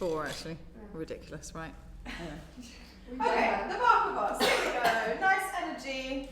4 actually. Ridiculous, right? Okay, the Barker Boss. Here we go. Nice energy.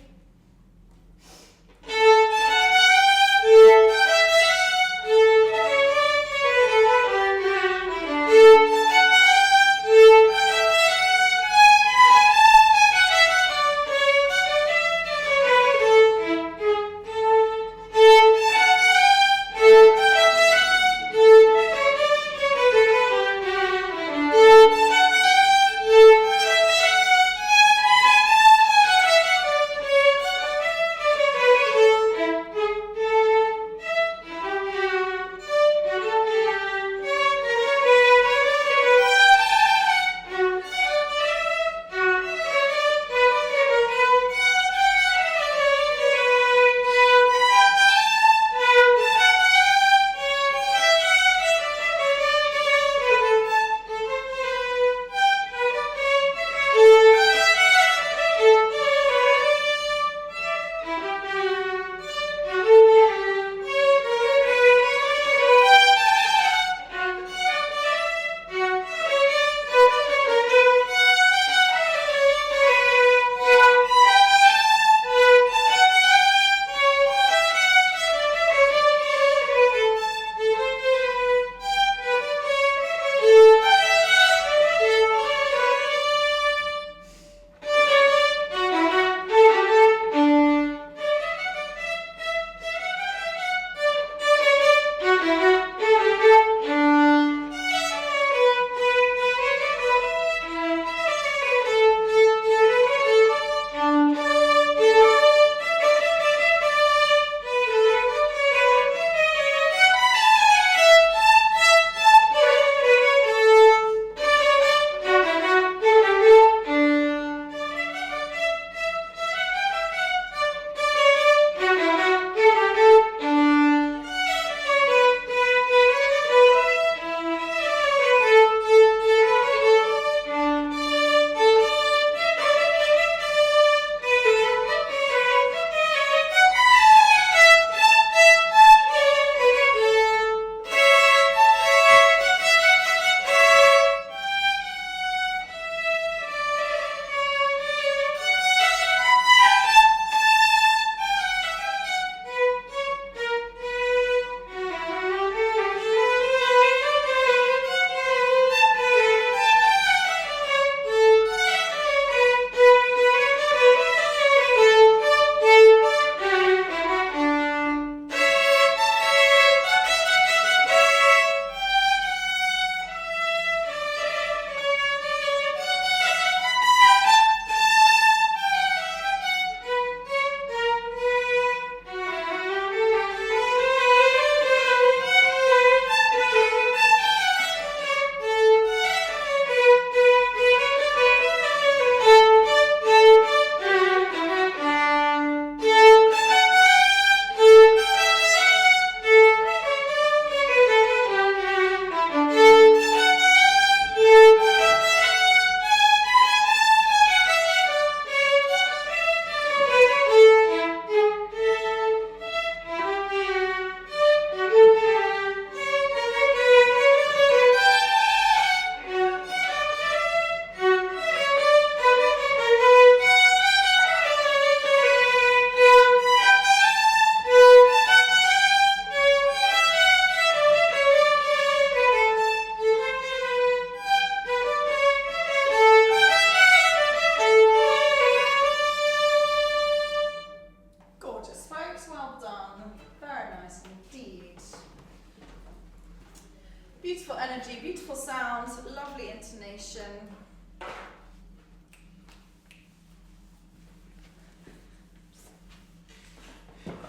Beautiful energy, beautiful sounds, lovely intonation.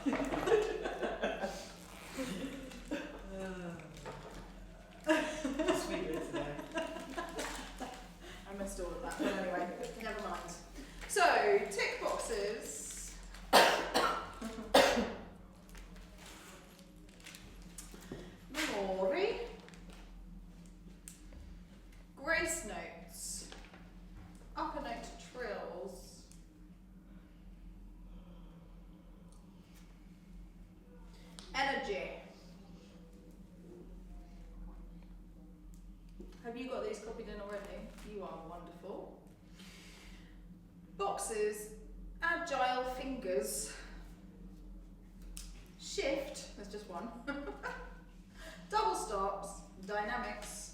I missed all of that, but anyway, never mind. So, tick boxes. Memory. Grace notes. Have you got these copied in already? You are wonderful. Boxes, agile fingers, shift, there's just one, double stops, dynamics,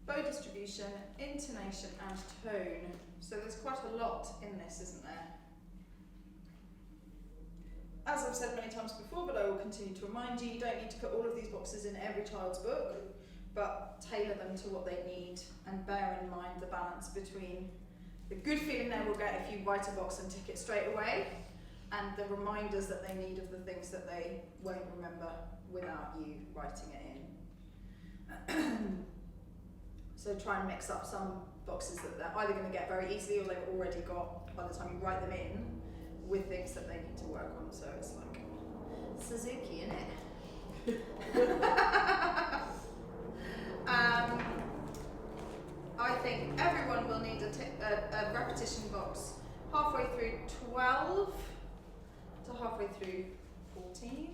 bow distribution, intonation and tone. So there's quite a lot in this, isn't there? As I've said many times before, but I will continue to remind you, you don't need to put all of these boxes in every child's book, but tailor them to what they need and bear in mind the balance between the good feeling they will get if you write a box and tick it straight away, and the reminders that they need of the things that they won't remember without you writing it in. So try and mix up some boxes that they're either going to get very easily or they've already got by the time you write them in, with things that they need to work on. So it's like Suzuki, innit? I think everyone will need a repetition box halfway through 12 to halfway through 14.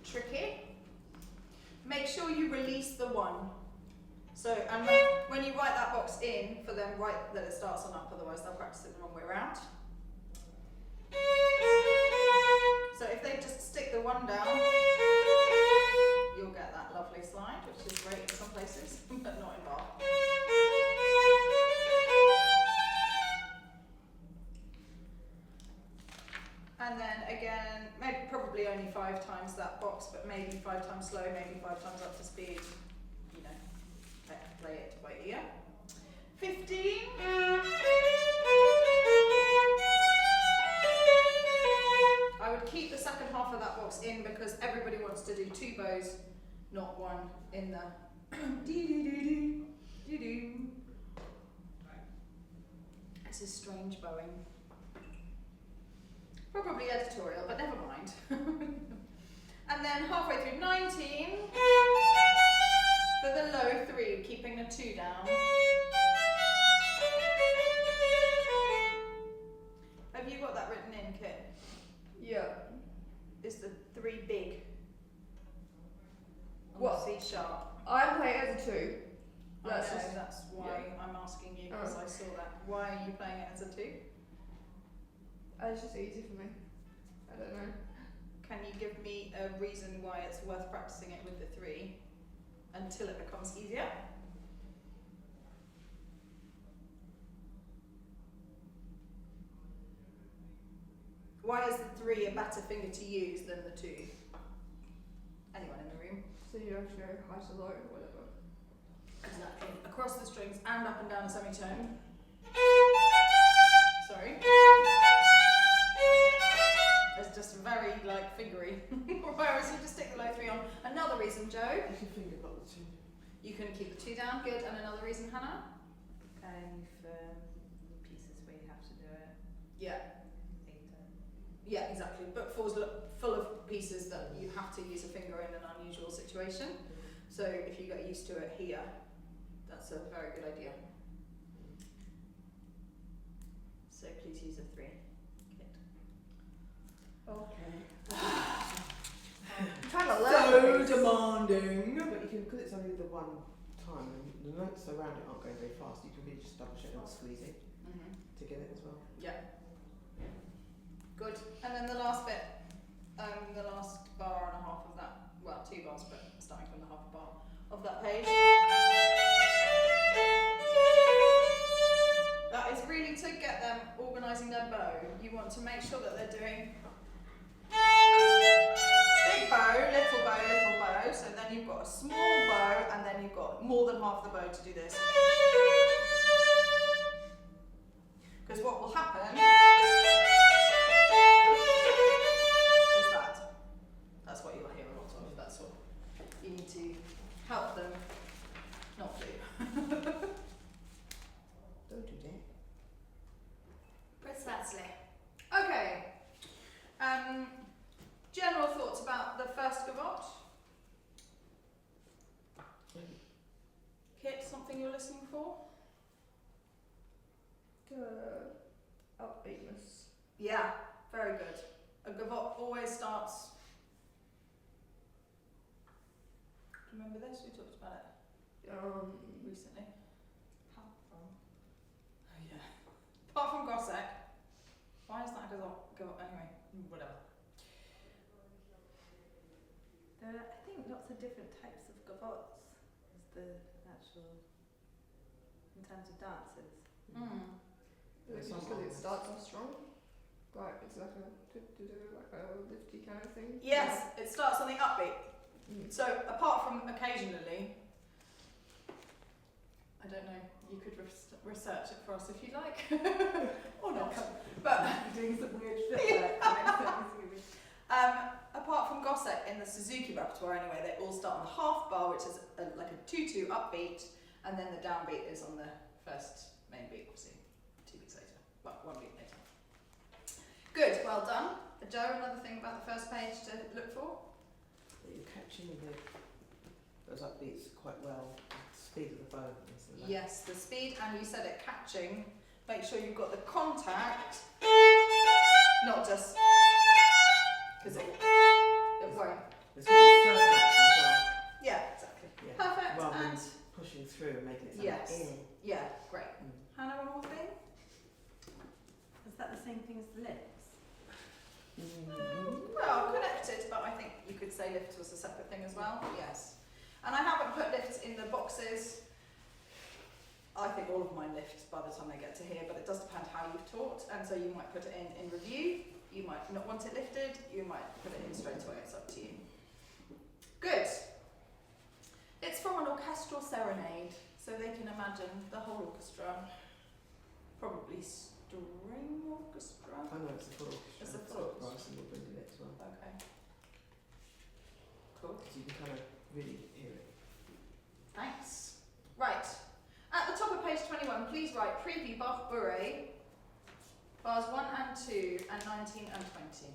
Tricky. Make sure you release the one. So, and when you write that box in, for them, write that it starts on up, otherwise they'll practice it the wrong way around. So if they just stick the one down, you'll get that lovely slide, which is great in some places, but not in bar. And then again, maybe probably only 5 times that box, but maybe 5 times slow, maybe 5 times up to speed. You know, play it by ear. 15. I would keep the second half of that box in because everybody wants to do 2 bows, not one in the dee-doo-doo-doo. This is strange bowing. Probably editorial, but never mind. And then halfway through 19, for the low 3, keeping the 2 down. Have you got that written in, Kit? Yeah. Is the 3 big? On What? C sharp. I play it as a 2. That's That's just, that's why yeah. I'm asking you, because Oh. I saw that. Why are you playing it as a 2? it's just easy for me. I don't know. Can you give me a reason why it's worth practicing it with the 3 until it becomes easier? Why is the 3 a better finger to use than the 2? Anyone in the room? So you have to go high to low or whatever. Exactly. Across the strings and up and down a semitone. Sorry. It's just very like fingery. Whereas you just stick the low 3 on. Another reason, Joe. You can finger block the 2. You can keep the 2 down, good. And another reason, Hannah? For pieces where you have to do it Yeah. later. Yeah, exactly. Book 4's full of pieces that you have to use a finger in an unusual situation. So if you get used to it here, that's a very good idea. So please use a 3. Kit. Okay. I'm trying to learn So things. demanding! But you can, because it's only the one time, and the notes around it aren't going very fast, you can really just double check and squeeze it to get it as well. Yeah. Good. And then the last bit, the last bar and a half of that, well, 2 bars, but starting from the half bar of that page. That is really to get them organising their bow. You want to make sure that they're doing big bow, little bow, little bow. So then you've got a small bow, and then you've got more than half the bow to do this. Because what will happen is that. That's what you'll hear a lot of. That's what you need to help them not do. Don't do that. Precisely. Okay. General thoughts about the first gavotte? Kit, something you're listening for? Upbeatness. Yeah, very good. A gavotte always starts remember this? We talked about it recently. Apart from. Oh yeah. Apart from Gossec, why is that go anyway? Whatever. There are, I think, lots of different types of gavottes as the actual, in terms of dances. There's Because some it ones. starts off strong. Like it's like a lifty kind of thing. Yes, it starts on the upbeat. Mm. So apart from occasionally, I don't know, you could research it for us if you like, or not. But Doing some weird shit. apart from Gossec in the Suzuki repertoire anyway, they all start on the half bar, which is like a 2-2 upbeat, and then the downbeat is on the first main beat, obviously 2 beats later, well, 1 beat later. Good, well done. Joe, another thing about the first page to look for? That you're catching those upbeats quite well. The speed of the bow. And things like that. Yes, the speed, and you said it catching. Make sure you've got the contact, not just because it won't. There's going to be certain action as well. Yeah, exactly. Yeah. Perfect. Rather than And pushing through and making it sound yes. like, yeah, great. Hannah, one more thing. Is that the same thing as the lips? Well, connected, but I think you could say lifts was a separate thing as well. Yes. And I haven't put lifts in the boxes. I think all of mine lift by the time they get to here, but it does depend how you've taught, and so you might put it in review, you might not want it lifted, you might put it in straight away, it's up to you. Good. It's from an orchestral serenade, so they can imagine the whole orchestra, probably string orchestra. I know it's a full orchestra. It's a full so Bryson will bring it as well. Okay. Cool. Because you can kind of really hear it. Thanks. Right. At the top of page 21, please write preview Bach Bourrée, bars 1 and 2, and 19 and 20.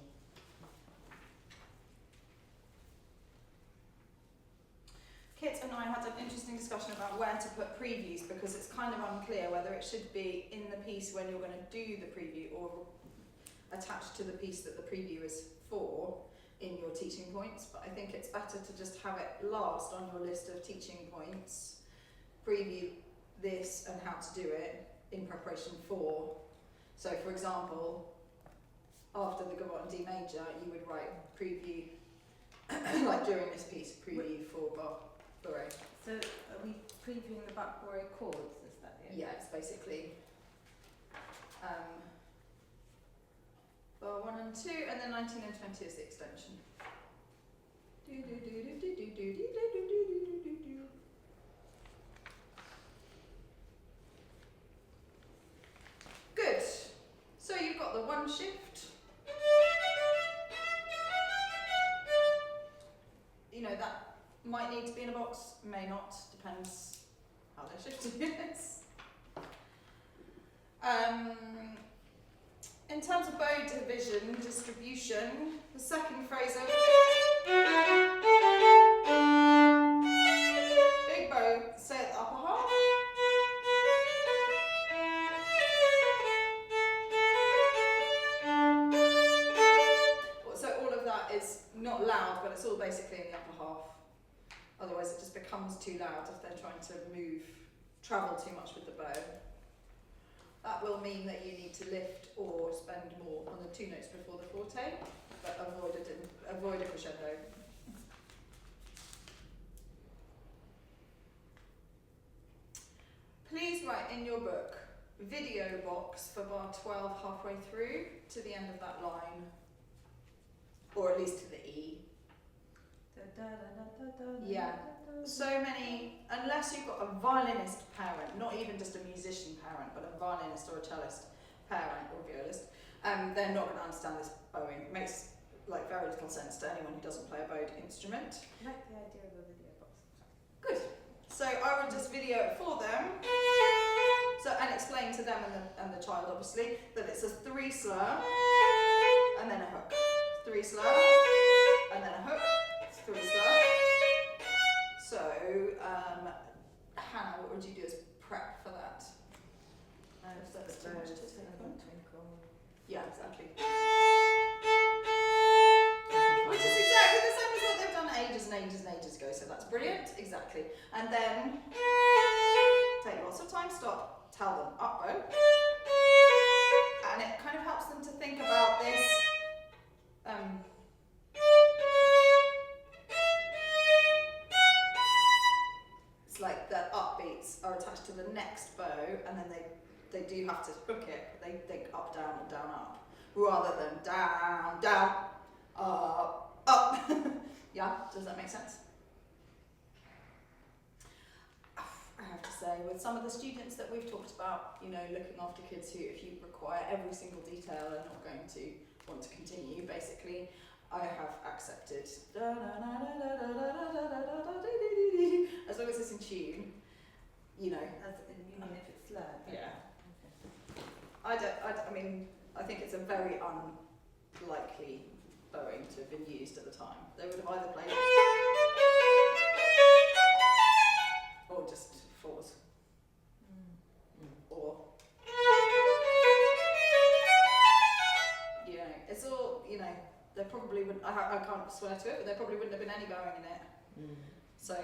Kit and I had an interesting discussion about where to put previews because it's kind of unclear whether it should be in the piece when you're going to do the preview or attached to the piece that the preview is for in your teaching points, but I think it's better to just have it last on your list of teaching points, preview this and how to do it in preparation for. So for example, after the Gavotte in D major, you would write preview, like during this piece, preview for Bach Bourrée. So are we previewing the Bach Bourrée chords? Is that the Yeah, it's basically bar 1 and 2, and then 19 and 20 is the extension. Good. So you've got the one shift. You know, that might need to be in a box, may not, depends how their shifting is. In terms of bow division, distribution, the second phrase of big bow, say at the upper half. So all of that is not loud, but it's all basically in the upper half. Otherwise it just becomes too loud if they're trying to travel too much with the bow. That will mean that you need to lift or spend more on the 2 notes before the forte, but avoid a crescendo. Please write in your book video box for bar 12 halfway through to the end of that line, or at least to the E. Yeah. So many, unless you've got a violinist parent, not even just a musician parent, but a violinist or a cellist parent or violist, they're not going to understand this bowing. It makes like very little sense to anyone who doesn't play a bowed instrument. I like the idea of a video box. Good. So I will just video it for them. So and explain to them and the child obviously that it's a 3 slur and then a hook. 3 slur and then a hook. 3 slur. So Hannah, what would you do as prep for that? If that's too much to take on. Yeah, exactly. Which is exactly the same as what they've done ages and ages and ages ago, so that's brilliant, exactly. And then take lots of time, stop, tell them up bow. And it kind of helps them to think about this. It's like the upbeats are attached to the next bow, and then they do have to hook it. They think up, down, and down, up, rather than down, down, up, up. Yeah, does that make sense? I have to say, with some of the students that we've talked about, you know, looking after kids who, if you require every single detail, are not going to want to continue, basically, I have accepted, as long as it's in tune, you know. As in, you mean if it's slow? Yeah. I mean, I think it's a very unlikely bowing to have been used at the time. They would have either played or just fours. Or, you know, it's all, you know, they probably wouldn't, I can't swear to it, but there probably wouldn't have been any bowing in it. So,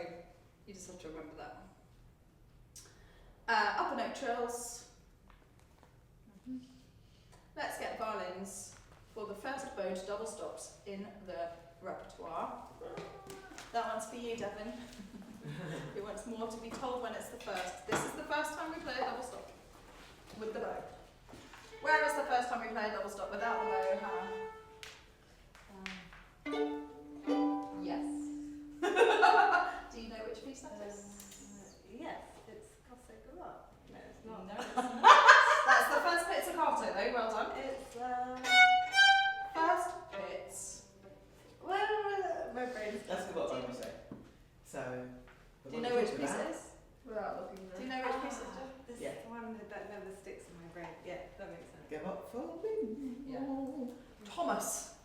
you just have to remember that. Upper note trills. Let's get violins for the first bowed double stops in the repertoire. That one's for you, Devon. Who wants more to be told when it's the first. This is the first time we play a double stop with the bow. Where is the first time we play a double stop without the bow, Hannah? Yes. Do you know which piece that is? Yes, it's Concerto. No, it's not. No, it's not. That's the first pizzicato though, well done. It's First bits. well, my brain's That's the what I say. So. Do you know which piece it is? Without looking Do you know which piece it is? This Yeah. one that never sticks in my brain. Yeah, that makes sense. Give up for me. Yeah. Thomas.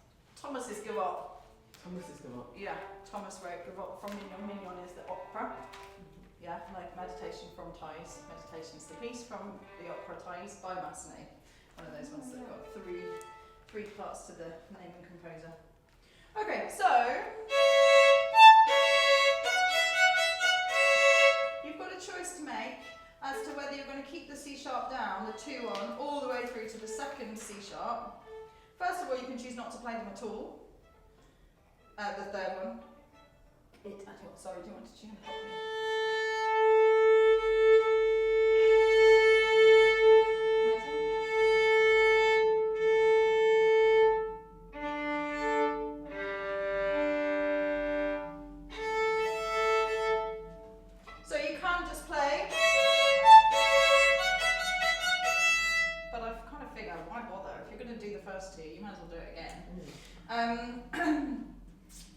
Thomas is give up. Thomas is come up. Yeah, Thomas wrote Gavotte from Mignon. Mignon is the opera. Yeah, like Meditation from Thais. Meditation's the piece from the opera Thais by Massenet. One of those ones that got three parts to the name and composer. Okay, so you've got a choice to make as to whether you're going to keep the C sharp down, the 2 on, all the way through to the second C sharp. First of all, you can choose not to play them at all. The third one. Sorry, do you want to tune it properly? So you can just play, but I've kind of figured, why bother? If you're going to do the first 2, you might as well do it again.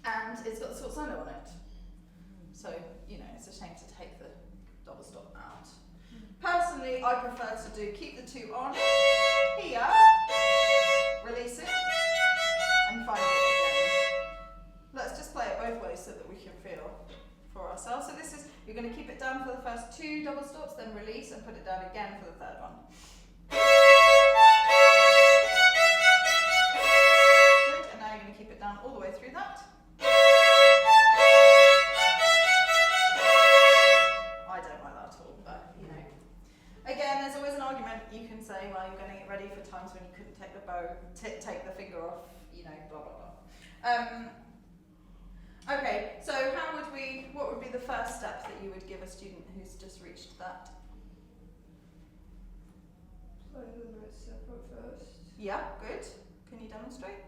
And it's got the sort solo on it. So, you know, it's a shame to take the double stop out. Personally, I prefer to keep the 2 on here, release it, and find it again. Let's just play it both ways so that we can feel for ourselves. So this is, you're going to keep it down for the first 2 double stops, then release and put it down again for the third one. Good, and now you're going to keep it down all the way through that. I don't like that at all, but you know. Again, there's always an argument. You can say, well, you're getting it ready for times when you couldn't take the bow, take the finger off, you know, blah blah blah. Okay, so what would be the first steps that you would give a student who's just reached that? Play the notes separate first. Yeah, good. Can you demonstrate?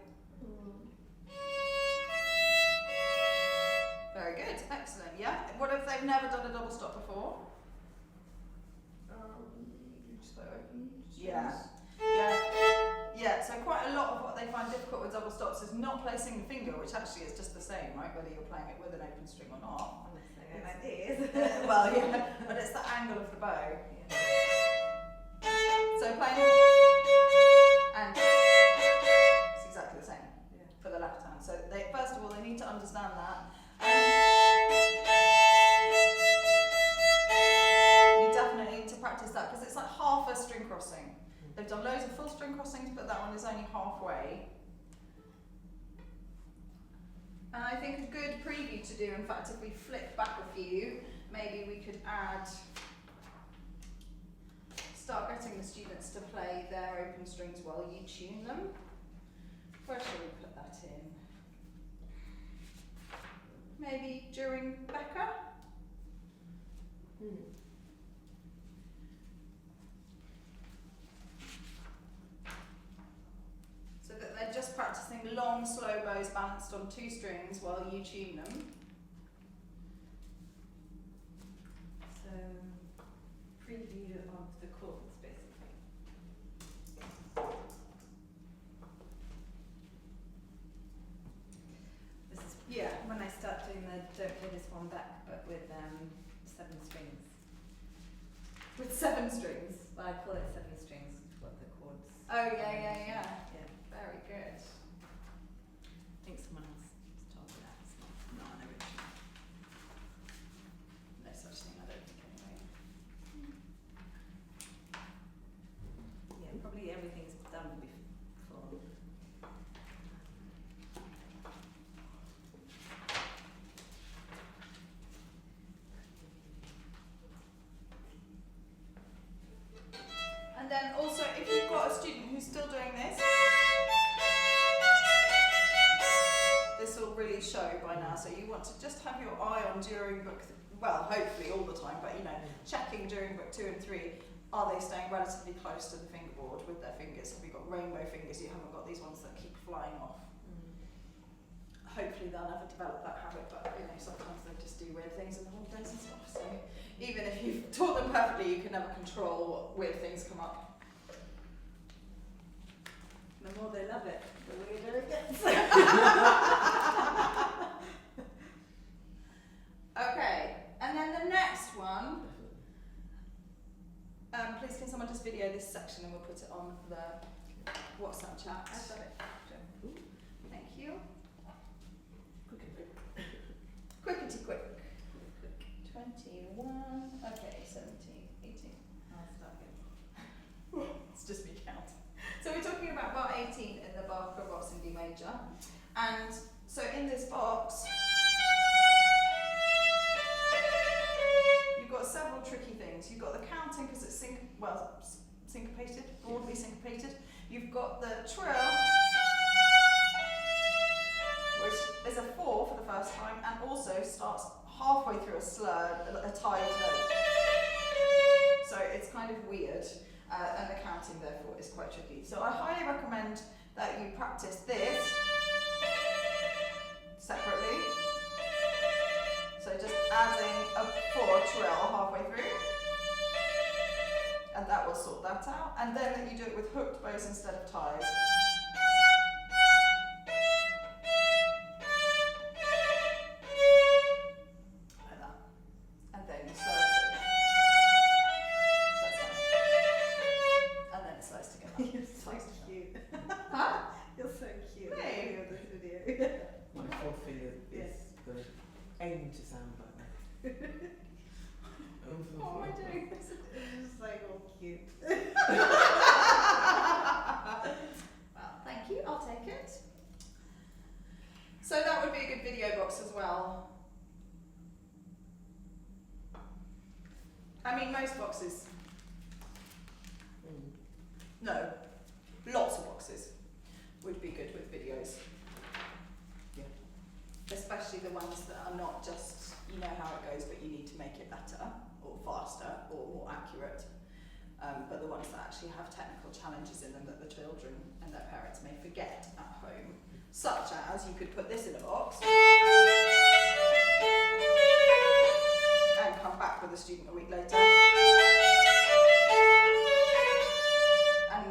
Very good, excellent. Yeah. What if they've never done a double stop before? Just like open. Yeah. Yeah, so quite a lot of what they find difficult with double stops is not placing the finger, which actually is just the same, right? Whether you're playing it with an open string or not. Unless I go like this. Well, yeah, but it's the angle of the bow. So playing and it's exactly the same for the left hand. So they, first of all, they need to understand that. You definitely need to practice that because it's like half a string crossing. They've done loads of full string crossings, but that one is only halfway. And I think a good preview to do, in fact, if we flick back a few, maybe we could start getting the students to play their open strings while you tune them. Where shall we put that in? Maybe during Becca? So that they're just practicing long, slow bows balanced on 2 strings while you tune them. So, preview of the chords, basically. This is when I start doing the don't play this one back, but with 7 strings. With 7 strings. Well, I call it 7 strings. What the chords? Oh, yeah. Yeah. Very good. I think someone else told me that. It's not an original. No such thing, I don't think, anyway. Yeah, probably everything's done before. And then also, if you've got a student who's still doing this will really show by now. So you want to just have your eye on during book, well, hopefully all the time, but you know, checking during book 2 and 3, are they staying relatively close to the fingerboard with their fingers? Have you got rainbow fingers? You haven't got these ones that keep flying off. Hopefully they'll never develop that habit, but you know, sometimes they just do weird things in the holidays and stuff. So even if you've taught them perfectly, you can never control what weird things come up. The more they love it, the weirder it gets. Okay, and then the next one. Please can someone just video this section and we'll put it on the WhatsApp chat. I've got it. Thank you. Quickety quick. 21, okay, 17, 18. I'll start again. It's just me count. So we're talking about bar 18 in the Barker box in D major. And so in this box, you've got several tricky things. You've got the counting because it's syncopated, broadly syncopated. You've got the trill, which is a 4 for the first time and also starts halfway through a slur, a tied note. So it's kind of weird, and the counting therefore is quite tricky. So I highly recommend that you practice this separately. So just adding a 4 trill halfway through, and that will sort that out. And then that you do it with hooked bows instead of ties. Aim to sound like that. What am I doing? It's just like all cute. Well, thank you, I'll take it. So that would be a good video box as well. I mean, most boxes. No, lots of boxes would be good with videos. Especially the ones that are not just, you know how it goes, but you need to make it better, or faster, or more accurate. But the ones that actually have technical challenges in them that the children and their parents may forget at home. Such as, you could put this in a box, and come back with a student a week later, and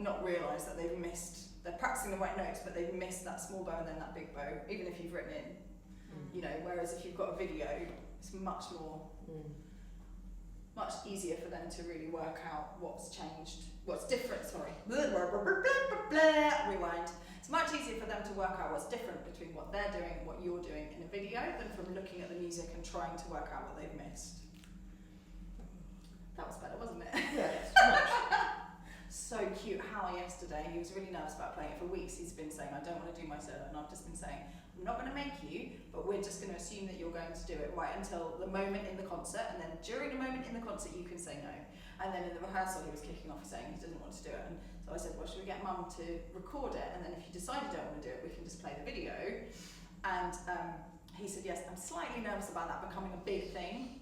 not realise that they've missed. They're practicing the right notes, but they've missed that small bow and then that big bow, even if you've written in, you know, whereas if you've got a video, it's much easier for them to really work out what's changed, what's different, rewind. It's much easier for them to work out what's different between what they're doing and what you're doing in a video than from looking at the music and trying to work out what they've missed. That was better, wasn't it? Yeah. So cute. Hal yesterday, he was really nervous about playing it for weeks. He's been saying, I don't want to do my solo, and I've just been saying, I'm not going to make you, but we're just going to assume that you're going to do it right until the moment in the concert, and then during the moment in the concert you can say no. And then in the rehearsal he was kicking off saying he didn't want to do it, and so I said, well, should we get Mum to record it, and then if you decide you don't want to do it, we can just play the video. And he said yes. I'm slightly nervous about that becoming a big thing,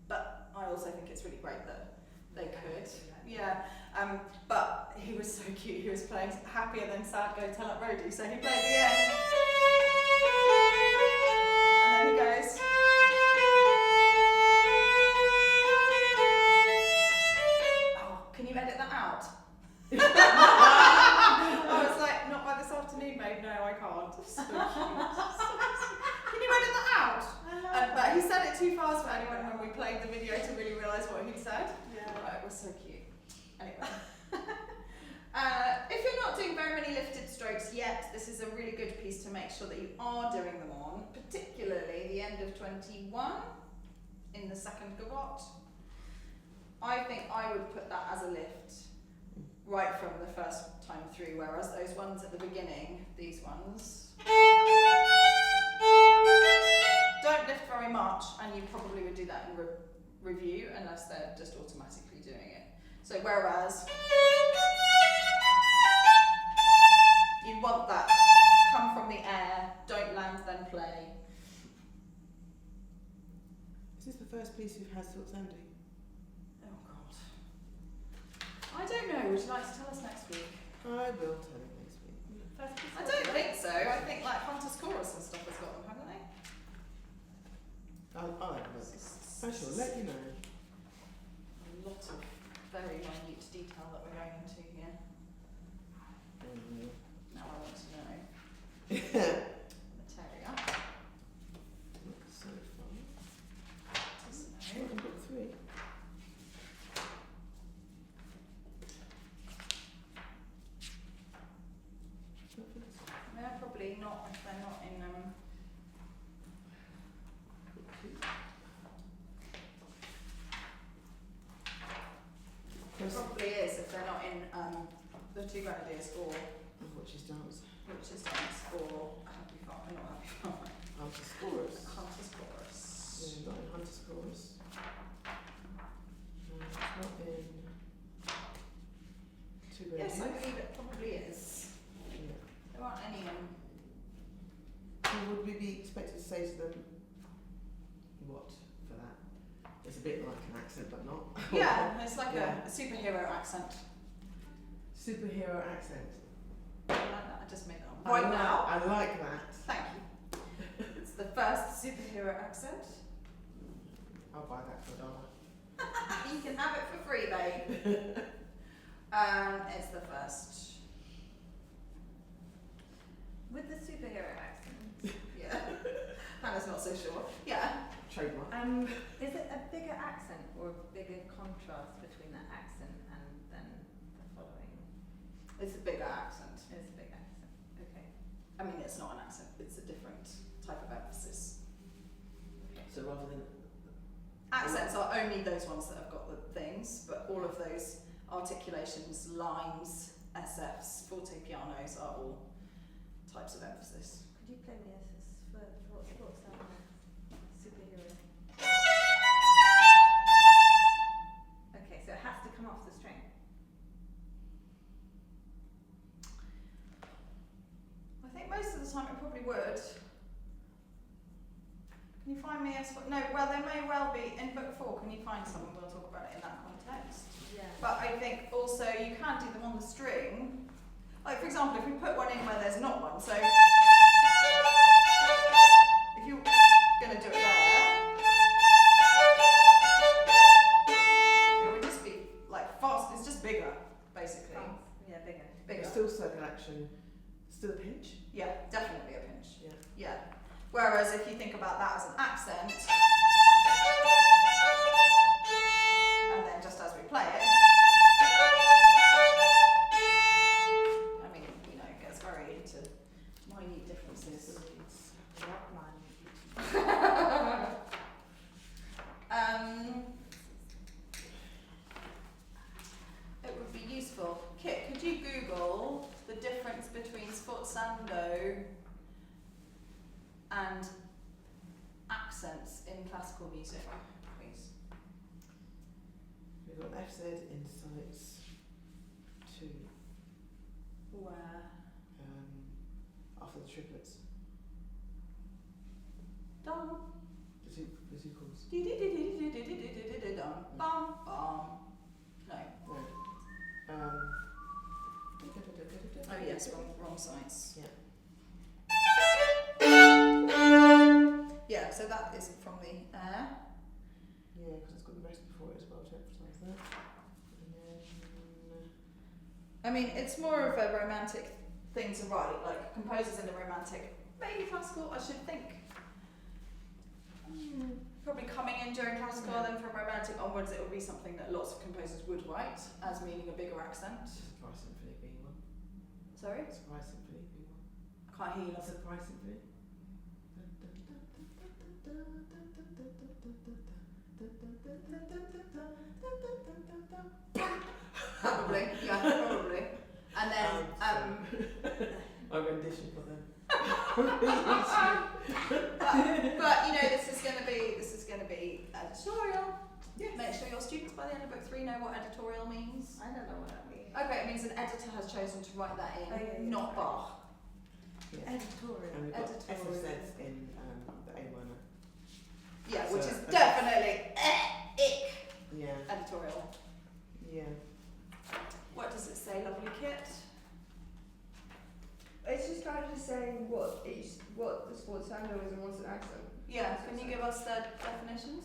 but I also think it's really great that they could. Yeah. But he was so cute. He was playing Happy and then Sad Go Tell Up Roadie, so he played the end. And then he goes. Oh, can you edit that out? I was like, not by this afternoon, babe. No, I can't. So cute. Can you edit that out? But he said it too fast for anyone when we played the video to really realise what he said. Yeah. It was so cute. Anyway. If you're not doing very many lifted strokes yet, this is a really good piece to make sure that you are doing them on, particularly the end of 21 in the second gavotte. I think I would put that as a lift right from the first time through, whereas those ones at the beginning, these ones, don't lift very much, and you probably would do that in review unless they're just automatically doing it. So whereas you want that come from the air, don't land then play. Is this the first piece you've had since Andy? Oh God. I don't know, would you like to tell us next week? I will tell you next week. I don't think so. I think like Hunter's Chorus and stuff has got them, haven't they? I'll have a look. I shall let you know. A lot of very minute detail that we're going into here. Now I want to know. Materia. Not so far. Just Oh, know. I've got 3. Not for this one. They're probably not if they're not in It probably is if they're not in the Two Grenadiers or Which is dance. Witch's Dance or Happy Farm, not Happy Farm. Hunter's Chorus. Hunter's Chorus. Yeah, not in Hunter's Chorus. It's not in Two Yes, I Grenadiers. believe it probably is. Yeah. There aren't any in. So would we be expected to say to them what for that? It's a bit like an accent, but not. Yeah, it's like Yeah. a superhero accent. Superhero accent. I like that. I just made that up. I Right like- now. I like that. Thank you. It's the first superhero accent. I'll buy that for $1. You can have it for free, babe. It's the first. With the superhero accent, Yeah. Hannah's not so sure. Yeah. Trademark. is it a bigger accent or a bigger contrast between that accent and then the following? It's a bigger accent. It's a big accent. Okay. I mean, it's not an accent. It's a different type of emphasis. So rather than Accents are only those ones that have got the things, but all of those articulations, lines, SFs, forte pianos are all types of emphasis. Could you play me a what's that one? Superhero. Okay, so it has to come off the string. I think most of the time it probably would. Can you find me a no? Well, there may well be in book 4. Can you find someone? We'll talk about it in that context. Yeah. But I think also you can do them on the string. Like for example, if we put one in where there's not one, so if you're going to do it there, it would just be like fast. It's just bigger, basically. Yeah, bigger. Bigger. it's still circle action, still a pinch. Yeah, definitely a pinch. Yeah. Yeah. Whereas if you think about that as an accent, and then just as we play it, I mean, you know, it gets very into minute differences. It would be useful. Kit, could you Google the difference between sforzando and accents in classical music, please. We've got FZ Insights 2 Where? after the triplets. Dum. The two chords. Dum. Bum bum. No. Oh yes, wrong sites. Yeah. Yeah, so that is from the air. Yeah, because it's got the rest before it as well to emphasise that. And then, I mean, it's more of a romantic thing to write, like composers in a romantic, maybe classical, I should think. Probably coming in during classical, then from romantic onwards, it would be something that lots of composers would write as meaning a bigger accent. Surprise Symphony being one. Sorry? Surprise Symphony being one. I can't hear you. Surprise Symphony. Probably, yeah, probably. And then, a rendition for them. but you know, this is going to be editorial. Yes. Make sure your students by the end of book 3 know what editorial means. I don't know what that means. Okay, it means an editor has chosen to write that in, Oh, yeah, not right. Bach. Yes. Editorial. And we've got Editorial. FSZ in the A minor. Yeah, So, which is definitely ick Yeah. editorial. Yeah. What does it say, lovely Kit? It's just kind of just saying what the sforzando is and what's an accent. Yeah, can you give us the definitions?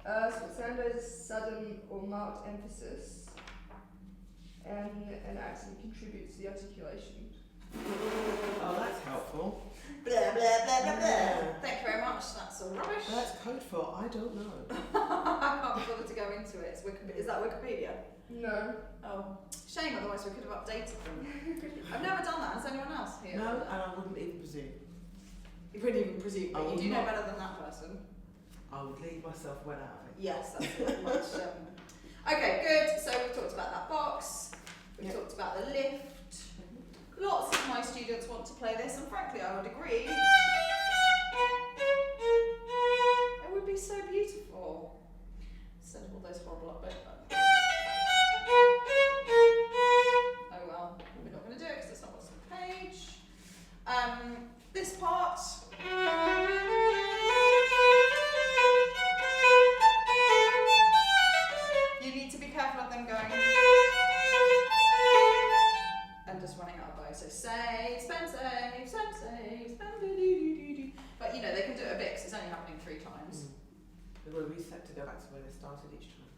Sforzando is sudden or marked emphasis, and an accent contributes to the articulation. Oh, that's helpful. Blah, blah, blah, blah, blah. Yeah. Thank you very much, that's all rubbish. That's code for I don't know. I can't be bothered to go into it. Is that Wikipedia? No. Oh, shame, otherwise we could have updated them. I've never done that. Has anyone else here? No, and I wouldn't even presume. You wouldn't even presume, I but you would do know not. better than that person. I would leave myself well out of it. Yes, that's pretty much. Okay, good. So we've talked about that box. We've Yep. talked about the lift. Lots of my students want to play this, and frankly, I would agree. It would be so beautiful. Instead of all those horrible upbeat buttons. Oh well, we're not going to do it because it's not what's on the page. This part. You need to be careful of them going and just running out of bow. So save, spend, do-do-do-do. But you know, they can do it a bit because it's only happening 3 times. They've got to reset to go back to where they started each time.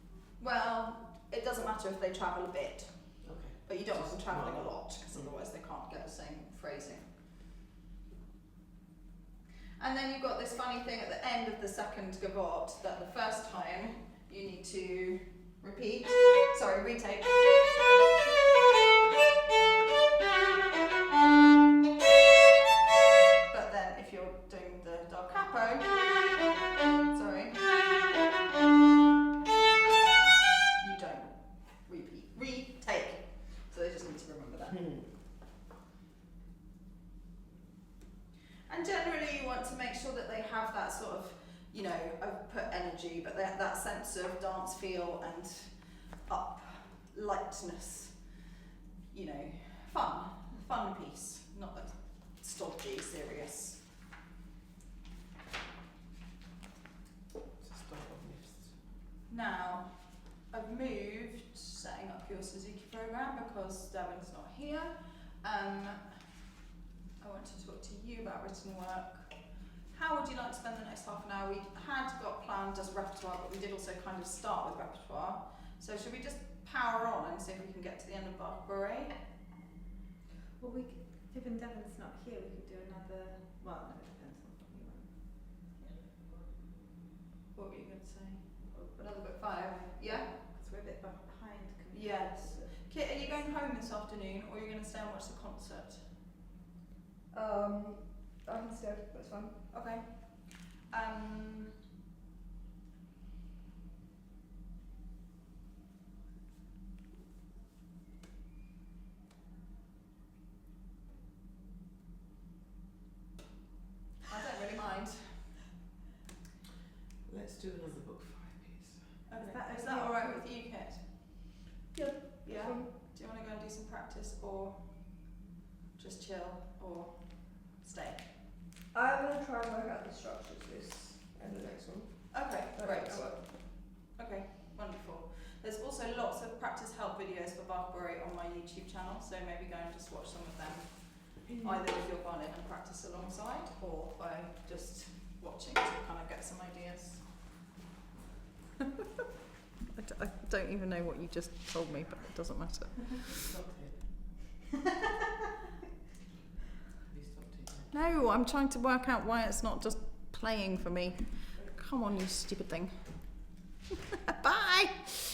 Well, it doesn't matter if they travel a bit, Okay. but you don't want them Just travelling not a a lot. lot because otherwise they can't get the same phrasing. And then you've got this funny thing at the end of the second gavotte that the first time you need to repeat. Sorry, retake. But then if you're doing the da capo, sorry, you don't repeat. Retake. So they just need to remember that. And generally you want to make sure that they have that sort of, you know, I've put energy, but that sense of dance feel and up lightness, you know, fun piece, not a stodgy, serious. To start off lifts. Now, I've moved setting up your Suzuki program because Darwin's not here. I want to talk to you about written work. How would you like to spend the next half an hour? We had got planned as repertoire, but we did also kind of start with repertoire. So should we just power on and see if we can get to the end of Barbary? Well, given Devon's not here, we could do another. Well, no, it depends on what you want. What were you going to say? Another book 5? Yeah? Because we're a bit behind. Yes. Kit, are you going home this afternoon or are you going to stay and watch the concert? I can stay, that's fine. Okay. practice, or just chill, or stay? I'm going to try and work out the structures this and the next one. Okay, So great. that work. Okay, wonderful. There's also lots of practice help videos for Barbary on my YouTube channel, so maybe go and just watch some of them, either with your violin and practice alongside, or by just watching to kind of get some ideas. I don't even know what you just told me, but it doesn't matter. Stopped it. Have you stopped it? No, I'm trying to work out why it's not just playing for me. Come on, you stupid thing. Bye!